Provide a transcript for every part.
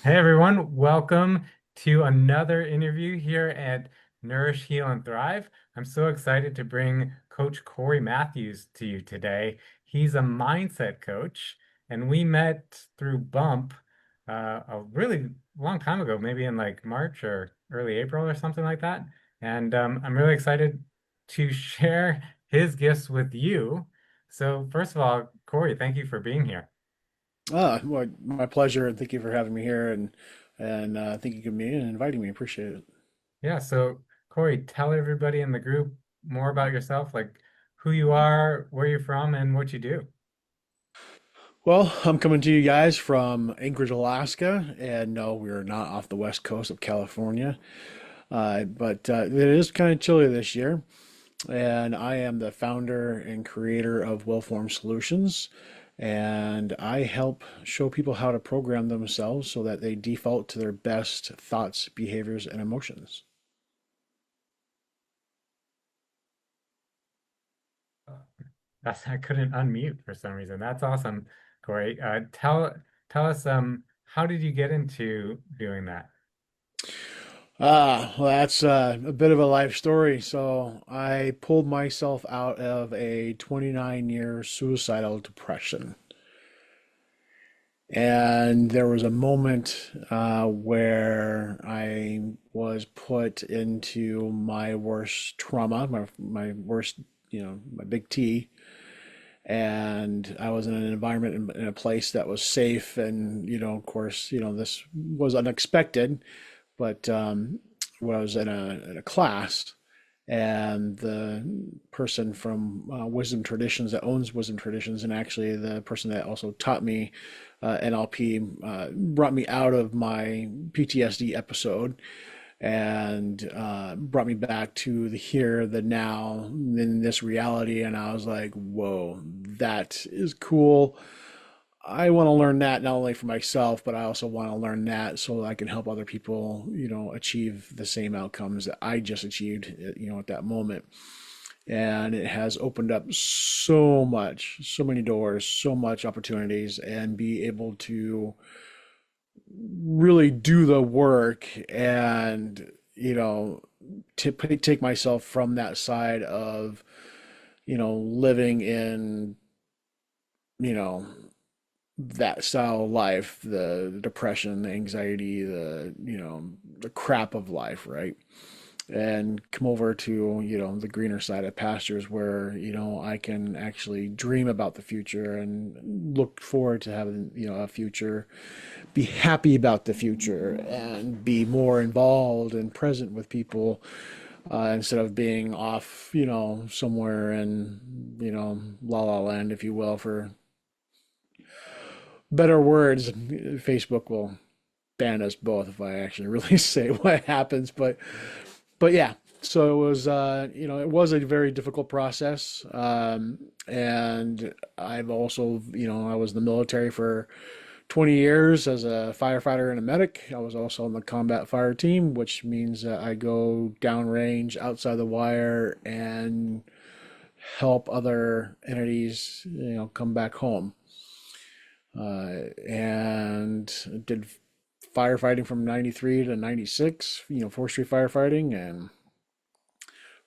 Hey everyone, welcome to another interview here at Nourish, Heal, and Thrive. I'm so excited to bring Coach Corry Mathews to you today. He's a mindset coach, and we met through Bump a really long time ago, maybe in like March or early April or something like that. And I'm really excited to share his gifts with you. So first of all, Corey, thank you for being here. Well, my pleasure, and thank you for having me here, and thank you me and inviting me. Appreciate it. Yeah, so Corey, tell everybody in the group more about yourself, like who you are, where you're from, and what you do. Well, I'm coming to you guys from Anchorage, Alaska, and no, we're not off the west coast of California, but it is kind of chilly this year. And I am the founder and creator of Wellform Solutions, and I help show people how to program themselves so that they default to their best thoughts, behaviors, and emotions. I couldn't unmute for some reason. That's awesome, Corey. Tell us how did you get into doing that? Well, that's a bit of a life story. So I pulled myself out of a 29-year suicidal depression. And there was a moment where I was put into my worst trauma, my worst, my big T. And I was in an environment in a place that was safe. And, of course, this was unexpected, but was in a class, and the person from Wisdom Traditions that owns Wisdom Traditions, and actually the person that also taught me NLP, brought me out of my PTSD episode and brought me back to the here, the now, in this reality. And I was like, whoa, that is cool. I want to learn that not only for myself, but I also want to learn that so that I can help other people, achieve the same outcomes that I just achieved, at that moment. And it has opened up so much, so many doors, so much opportunities, and be able to really do the work and, to take myself from that side of, living in, you know, that style of life, the depression, the anxiety, the crap of life, right? And come over to, the greener side of pastures where, I can actually dream about the future and look forward to having, a future, be happy about the future and be more involved and present with people, instead of being off, somewhere in, la la land, if you will, for better words. Facebook will ban us both if I actually really say what happens. But yeah, so it was it was a very difficult process. And I've also, I was in the military for 20 years as a firefighter and a medic. I was also on the combat fire team, which means that I go downrange, outside the wire, and help other entities, come back home. And did firefighting from 93 to 96, forestry firefighting, and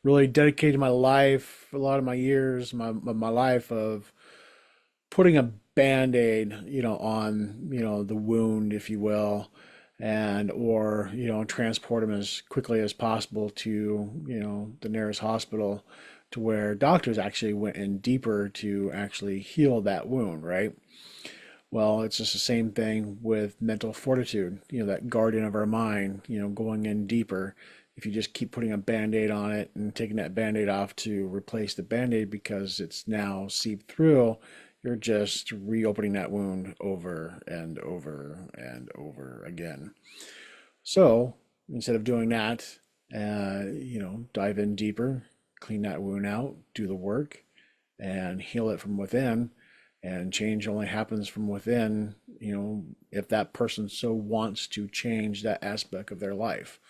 really dedicated my life, a lot of my years, my life of putting a band-aid, on, the wound, if you will, and or, transport them as quickly as possible to, the nearest hospital, to where doctors actually went in deeper to actually heal that wound, right? Well, it's just the same thing with mental fortitude, that guardian of our mind, going in deeper. If you just keep putting a band-aid on it and taking that band-aid off to replace the band-aid because it's now seeped through, you're just reopening that wound over and over and over again. So instead of doing that, dive in deeper, clean that wound out, do the work, and heal it from within. And change only happens from within, if that person so wants to change that aspect of their life.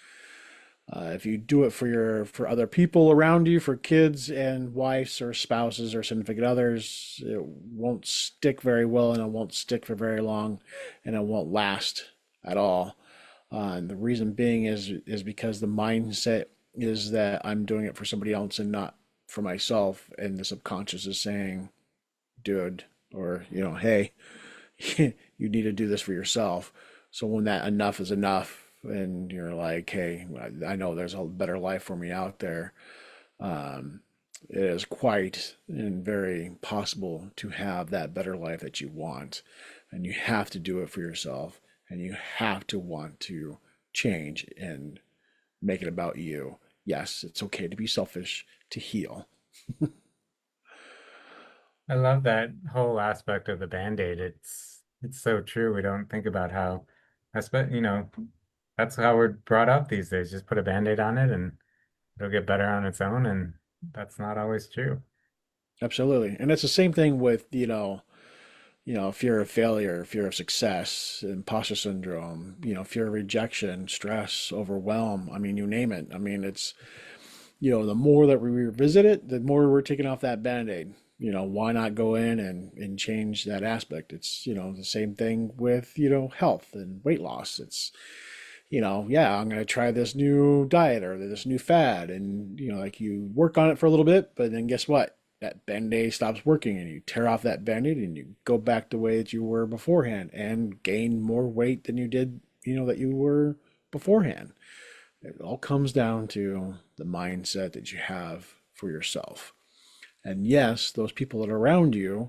If you do it for other people around you, for kids and wives or spouses or significant others, it won't stick very well, and it won't stick for very long, and it won't last at all. And the reason being is because the mindset is that I'm doing it for somebody else and not for myself, and the subconscious is saying, "Dude," or "Hey, you need to do this for yourself." So when that enough is enough, and you're like, "Hey, I know there's a better life for me out there," um, it is quite and very possible to have that better life that you want. And you have to do it for yourself. And you have to want to change and make it about you. Yes, it's okay to be selfish, to heal. I love that whole aspect of the Band-Aid. It's so true. We don't think about how, that's how we're brought up these days. Just put a Band-Aid on it and it'll get better on its own, and that's not always true. Absolutely. And it's the same thing with, fear of failure, fear of success, imposter syndrome, fear of rejection, stress, overwhelm. I mean, you name it. I mean, it's the more that we revisit it, the more we're taking off that band-aid. Why not go in and change that aspect? It's, the same thing with, health and weight loss. It's, yeah, I'm going to try this new diet or this new fad. And, like you work on it for a little bit, but then guess what? That band-aid stops working and you tear off that band-aid and you go back the way that you were beforehand and gain more weight than you did, that you were beforehand. It all comes down to the mindset that you have for yourself. And yes, those people that are around you,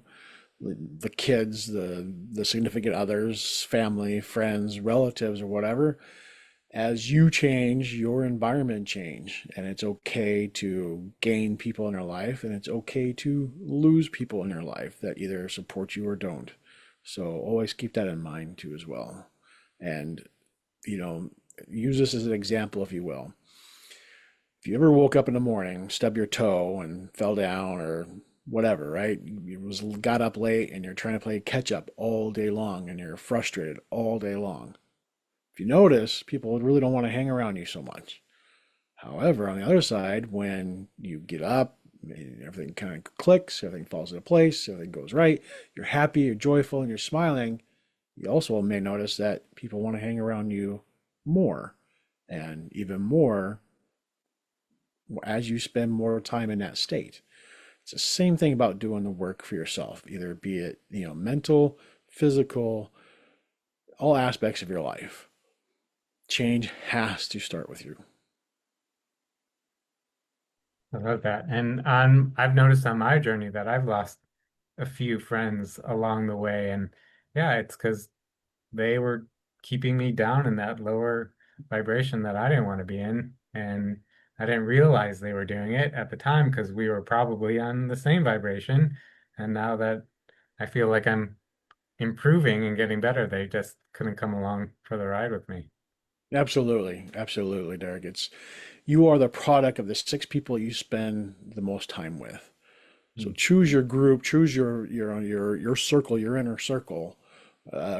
the kids, the significant others, family, friends, relatives, or whatever, as you change, your environment change. And it's okay to gain people in your life, and it's okay to lose people in your life that either support you or don't. So always keep that in mind too as well. And, you know, use this as an example, if you will. If you ever woke up in the morning, stubbed your toe and fell down or whatever, right? Got up late and you're trying to play catch up all day long and you're frustrated all day long. If you notice, people really don't want to hang around you so much. However, on the other side, when you get up, everything kind of clicks, everything falls into place, everything goes right, you're happy, you're joyful, and you're smiling, you also may notice that people want to hang around you more and even more as you spend more time in that state. It's the same thing about doing the work for yourself, either be it, mental, physical, all aspects of your life. Change has to start with you. I love that. And I've noticed on my journey that I've lost a few friends along the way. And yeah, it's because they were keeping me down in that lower vibration that I didn't want to be in. And I didn't realize they were doing it at the time because we were probably on the same vibration. And now that I feel like I'm improving and getting better, they just couldn't come along for the ride with me. Absolutely, absolutely, Derek. You are the product of the six people you spend the most time with. So Mm. choose your group, choose your circle, your inner circle,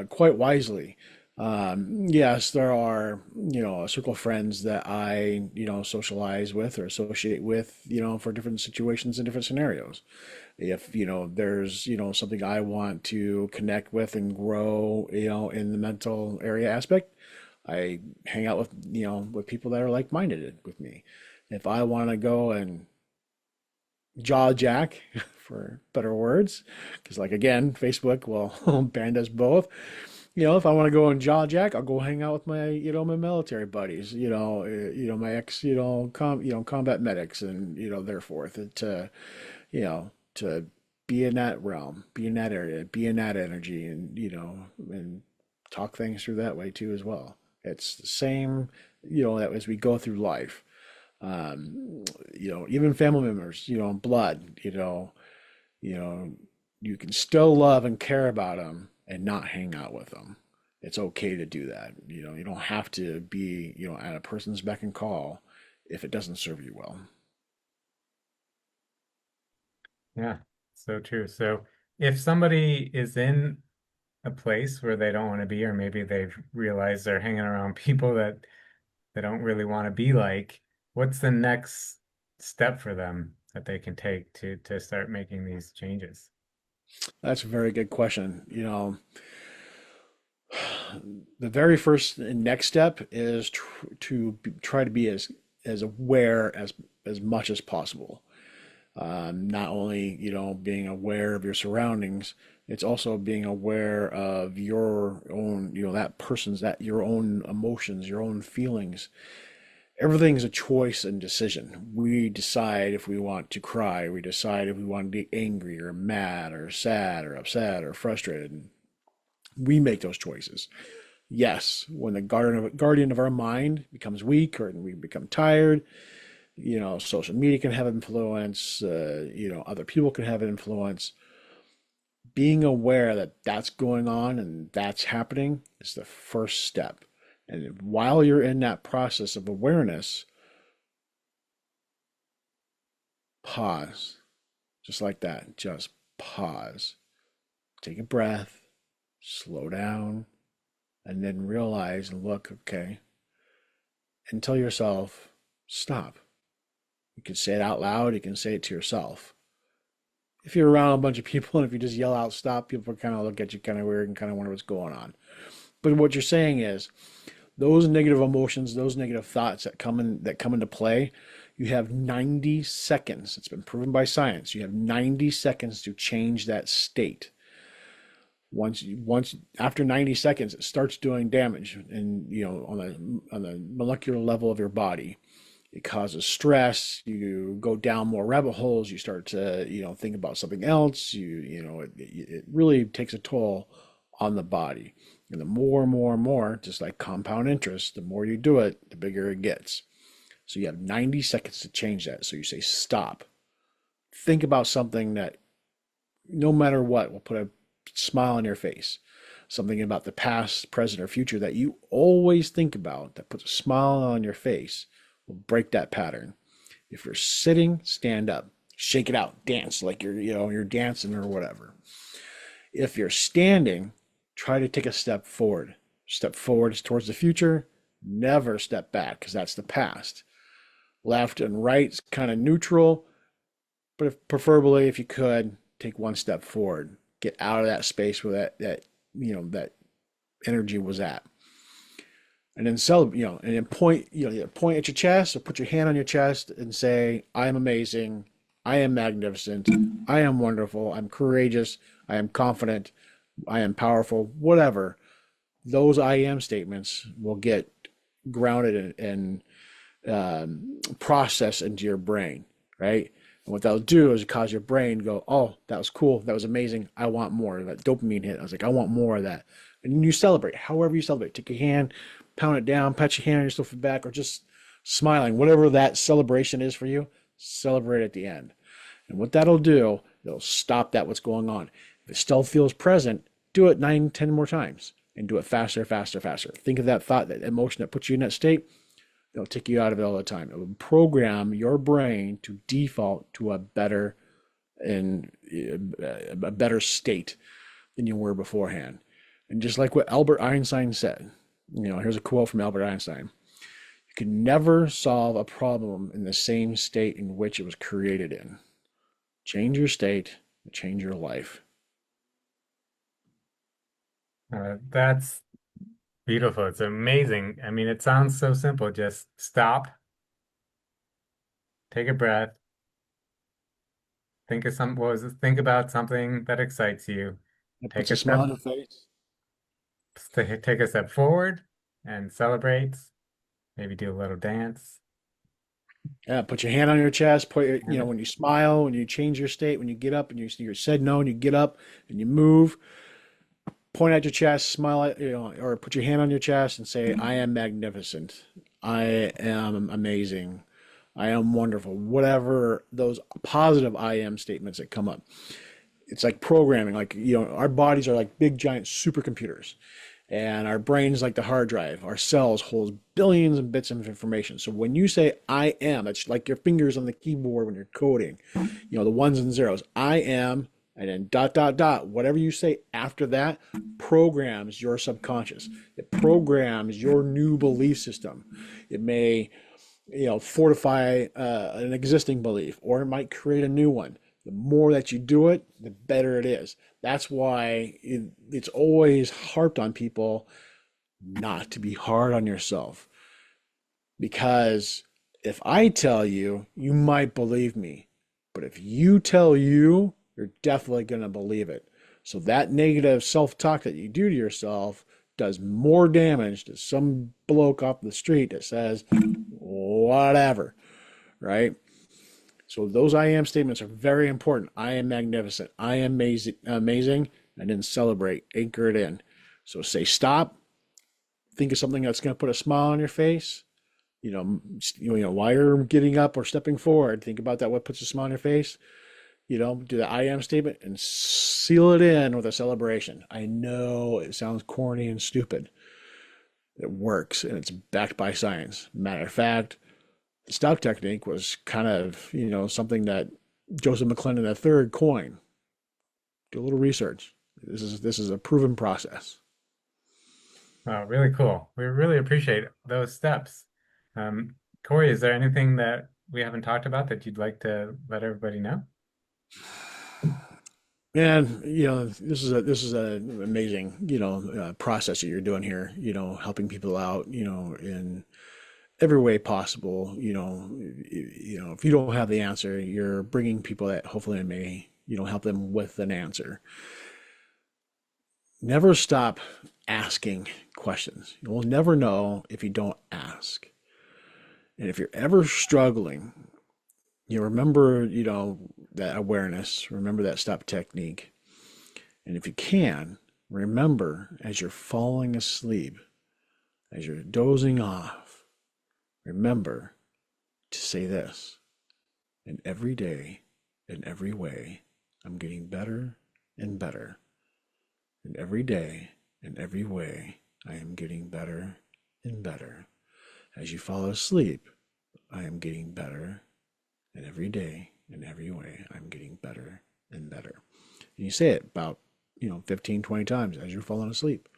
quite wisely. Yes, there are a circle of friends that I socialize with or associate with for different situations and different scenarios. If there's something I want to connect with and grow in the mental area aspect, I hang out with with people that are like-minded with me. If I want to go and jaw jack, for better words, because like again, Facebook will band us both. If I want to go and jaw jack, I'll go hang out with my my military buddies. My ex combat medics and therefore to to be in that realm, be in that area, be in that energy, and and talk things through that way too as well. It's the same, that as we go through life. Even family members, blood, you know, you can still love and care about them and not hang out with them. It's okay to do that. You don't have to be, at a person's beck and call if it doesn't serve you well. Yeah, so true. So if somebody is in a place where they don't want to be, or maybe they've realized they're hanging around people that they don't really want to be like, what's the next step for them that they can take to start making these changes? That's a very good question. the very first and next step is try to be as aware as much as possible. Not only, being aware of your surroundings, it's also being aware of your own, your own emotions, your own feelings. Everything's a choice and decision. We decide if we want to cry. We decide if we want to be angry or mad or sad or upset or frustrated. We make those choices. Yes, when the guardian of our mind becomes weak or we become tired, social media can have influence, other people can have influence. Being aware that that's going on and that's happening is the first step. And while you're in that process of awareness, pause, just like that. Just pause. Take a breath, slow down, and then realize and look, okay, and tell yourself, stop. You can say it out loud, you can say it to yourself. If you're around a bunch of people and if you just yell out stop, people kind of look at you kind of weird and kind of wonder what's going on. But what you're saying is those negative emotions, those negative thoughts that come into play, you have 90 seconds. It's been proven by science. You have 90 seconds to change that state. Once after 90 seconds, it starts doing damage, and on the molecular level of your body. It causes stress. You go down more rabbit holes. You start to think about something else. It really takes a toll on the body. And the more and more and more, just like compound interest, the more you do it, the bigger it gets. So you have 90 seconds to change that. So you say stop. Think about something that, no matter what, will put a smile on your face. Something about the past, present, or future that you always think about that puts a smile on your face will break that pattern. If you're sitting, stand up, shake it out, dance like you're dancing or whatever. If you're standing, try to take a step forward. Step forward is towards the future. Never step back because that's the past. Left and right is kind of neutral, but preferably, if you could, take one step forward. Get out of that space where that energy was at. And then celebrate, and then point at your chest or put your hand on your chest and say, I am amazing. I am magnificent. I am wonderful. I'm courageous. I am confident. I am powerful. Whatever. Those I am statements will get grounded and processed into your brain, right? And what that'll do is cause your brain to go, oh, that was cool. That was amazing. I want more. That dopamine hit. I was like, I want more of that. And you celebrate, however you celebrate. Take your hand, pound it down, pat your hand on yourself back, or just smiling. Whatever that celebration is for you, celebrate at the end. And what that'll do, it'll stop what's going on. If it still feels present, do it 9, 10 more times and do it faster, faster, faster. Think of that thought, that emotion that puts you in that state. It'll take you out of it all the time. It will program your brain to default to a better state than you were beforehand. And just like what Albert Einstein said, here's a quote from Albert Einstein. You can never solve a problem in the same state in which it was created in. Change your state, change your life. That's beautiful. It's amazing. I mean, it sounds so simple. Just stop, take a breath, think about something that excites you. It Take puts a a smile step, on your face. take a step forward and celebrate. Maybe do a little dance. Yeah, put your hand on your chest. And When you smile, when you change your state, when you get up and you said no and you get up and you move, point at your chest, smile at, or put your hand on your chest and say, I am magnificent. I am amazing. I am wonderful. Whatever those positive I am statements that come up. It's like programming. Like, our bodies are like big giant supercomputers. And our brain is like the hard drive. Our cells hold billions of bits of information. So when you say I am, it's like your fingers on the keyboard when you're coding, the ones and zeros. I am, and then dot, dot, dot. Whatever you say after that programs your subconscious. It programs your new belief system. It may, fortify an existing belief, or it might create a new one. The more that you do it, the better it is. That's why it's always harped on people. not to be hard on yourself. Because if I tell you, you might believe me. But if you tell you, you're definitely going to believe it. So that negative self-talk that you do to yourself does more damage to some bloke off the street that says, whatever, right? So those I am statements are very important. I am magnificent. I am amazing, and then celebrate, anchor it in. So say stop, think of something that's going to put a smile on your face, while you're getting up or stepping forward, think about that. What puts a smile on your face? Do the I am statement and seal it in with a celebration. I know it sounds corny and stupid. It works and it's backed by science. Matter of fact, the stop technique was kind of, something that Joseph McClellan III coined. Do a little research. This is a proven process. Wow, really cool. We really appreciate those steps. Corey, is there anything that we haven't talked about that you'd like to let everybody know? And this is an amazing process that you're doing here. Helping people out. In every way possible. If you don't have the answer, you're bringing people that hopefully may help them with an answer. Never stop asking questions. You'll never know if you don't ask. And if you're ever struggling, remember that awareness. Remember that stop technique. And if you can, remember as you're falling asleep, as you're dozing off, remember to say this. And every day, in every way, I'm getting better and better. And every day, in every way, I am getting better and better. As you fall asleep, I am getting better. And every day, in every way, I'm getting better and better. And you say it about 15, 20 times as you're falling asleep.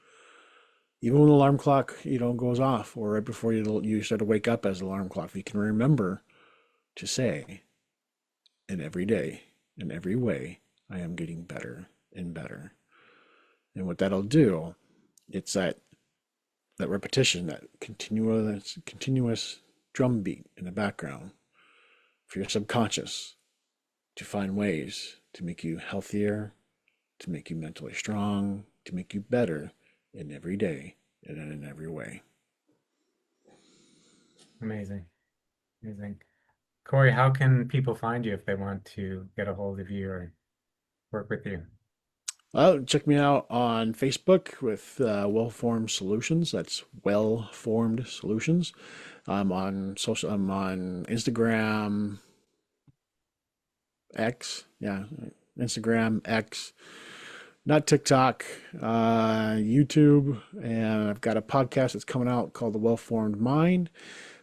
Even when the alarm clock, goes off, or right before you start to wake up as the alarm clock, you can remember to say, and every day, in every way, I am getting better and better. And what that'll do, it's that repetition, that continuous drum beat in the background for your subconscious to find ways to make you healthier, to make you mentally strong, to make you better in every day and in every way. Amazing. Amazing. Corey, how can people find you if they want to get a hold of you or work with you? Well, check me out on Facebook with Well Formed Solutions. That's Well Formed Solutions. I'm on social. I'm on Instagram, X. Yeah, Instagram, X. Not TikTok, YouTube, and I've got a podcast that's coming out called The Well Formed Mind.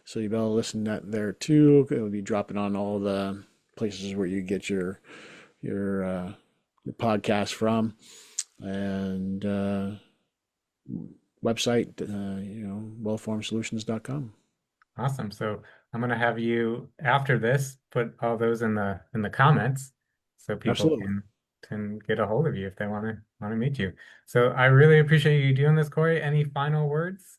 So you better listen to that there too. It'll be dropping on all the places where you get your, uh, your podcast from, and website, wellformedsolutions.com. Awesome. So I'm going to have you after this put all those in the comments so people Absolutely. can get a hold of you if they want to meet you. So I really appreciate you doing this, Corey. Any final words?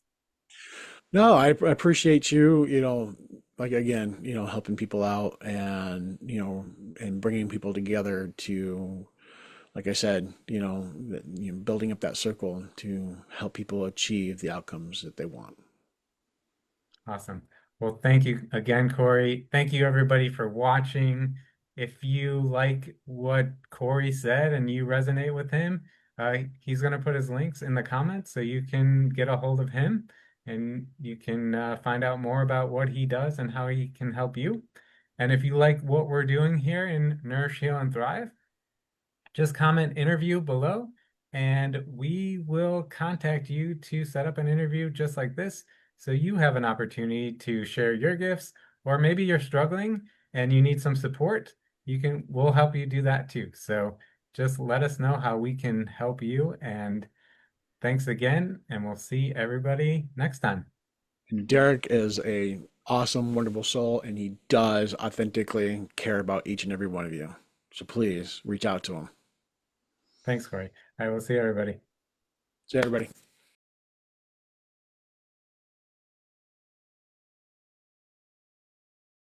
No, I appreciate you, like again, helping people out and, and bringing people together to, like I said, building up that circle to help people achieve the outcomes that they want. Awesome. Well, thank you again, Corey. Thank you, everybody, for watching. If you like what Corey said and you resonate with him, he's going to put his links in the comments so you can get a hold of him and you can find out more about what he does and how he can help you. And if you like what we're doing here in Nourish, Heal, and Thrive, just comment interview below and we will contact you to set up an interview just like this so you have an opportunity to share your gifts, or maybe you're struggling and you need some support. We'll help you do that too. So just let us know how we can help you. And thanks again, and we'll see everybody next time. And Derek is a awesome, wonderful soul, and he does authentically care about each and every one of you. So please reach out to him. Thanks, Corey. I will see everybody. See everybody.